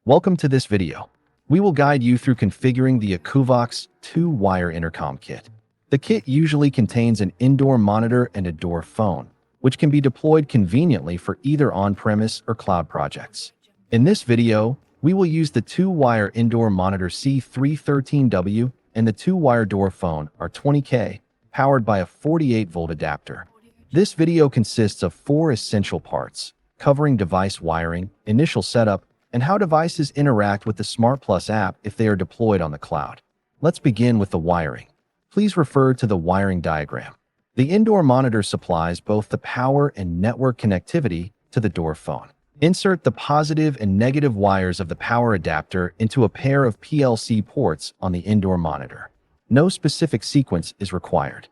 Welcome to this video. We will guide you through configuring the Akuvox 2-wire intercom kit. The kit usually contains an indoor monitor and a door phone, which can be deployed conveniently for either on-premise or cloud projects. In this video, we will use the 2-wire indoor monitor C313W and the 2-wire door phone R20K, powered by a 48-volt adapter. This video consists of 4 essential parts, covering device wiring, initial setup, and how devices interact with the SmartPlus app if they are deployed on the cloud. Let's begin with the wiring. Please refer to the wiring diagram. The indoor monitor supplies both the power and network connectivity to the door phone. Insert the positive and negative wires of the power adapter into a pair of PLC ports on the indoor monitor. No specific sequence is required.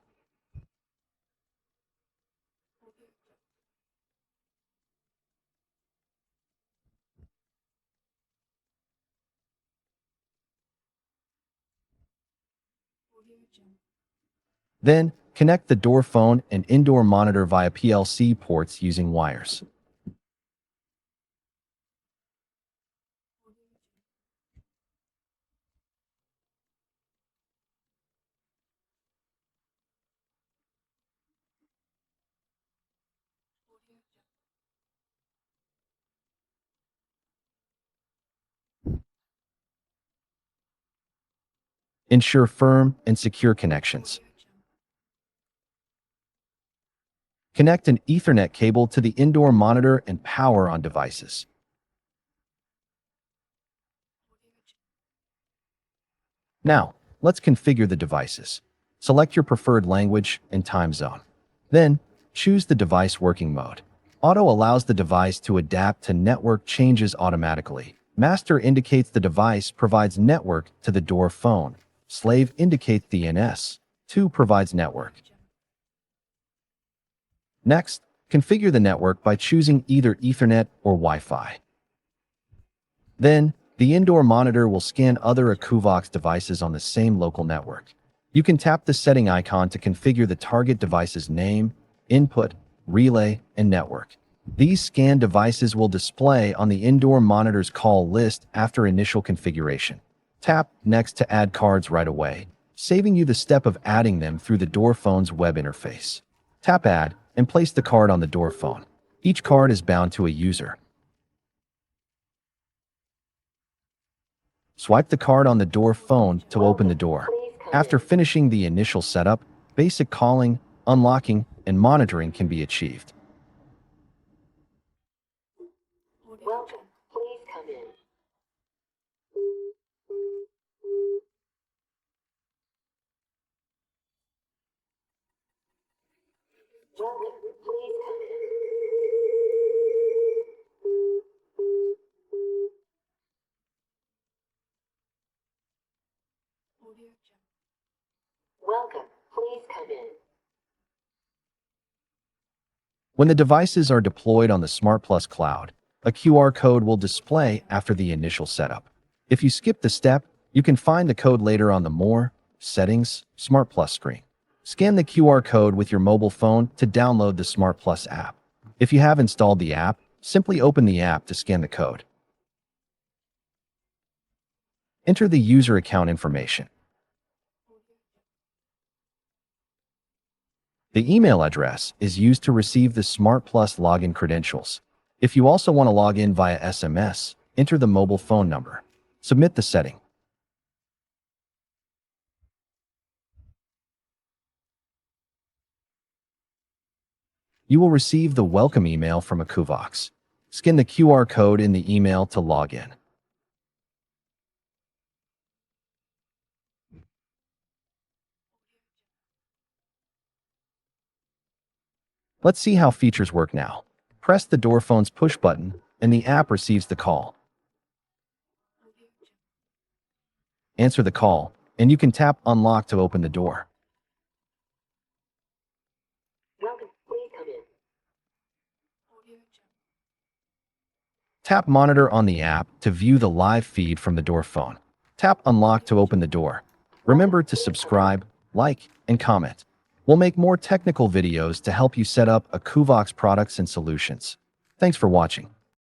Then, connect the door phone and indoor monitor via PLC ports using wires. Ensure firm and secure connections. Connect an Ethernet cable to the indoor monitor and power on devices. Now, let's configure the devices. Select your preferred language and time zone. Then, choose the device working mode. Auto allows the device to adapt to network changes automatically. Master indicates the device provides network to the door phone. Slave indicates DNS. 2 provides network. Next, configure the network by choosing either Ethernet or Wi-Fi. Then, the indoor monitor will scan other Akuvox devices on the same local network. You can tap the setting icon to configure the target device's name, input, relay, and network. These scanned devices will display on the indoor monitor's call list after initial configuration. Tap Next to add cards right away, saving you the step of adding them through the door phone's web interface. Tap Add and place the card on the door phone. Each card is bound to a user. Swipe the card on the door phone to open the door. After finishing the initial setup, basic calling, unlocking, and monitoring can be achieved. Welcome. Please come in. Welcome. Please come in. Welcome. Please come in. When the devices are deployed on the SmartPlus cloud, a QR code will display after the initial setup. If you skip the step, you can find the code later on the More, Settings, SmartPlus screen. Scan the QR code with your mobile phone to download the SmartPlus app. If you have installed the app, simply open the app to scan the code. Enter the user account information. The email address is used to receive the SmartPlus login credentials. If you also want to log in via SMS, enter the mobile phone number. Submit the setting. You will receive the welcome email from Akuvox. Scan the QR code in the email to log in. Let's see how features work now. Press the door phone's push button, and the app receives the call. Answer the call, and you can tap Unlock to open the door. Welcome. Please come in. Tap Monitor on the app to view the live feed from the door phone. Tap Unlock to open the door. Remember to subscribe, like, and comment. We'll make more technical videos to help you set up Akuvox products and solutions. Thanks for watching.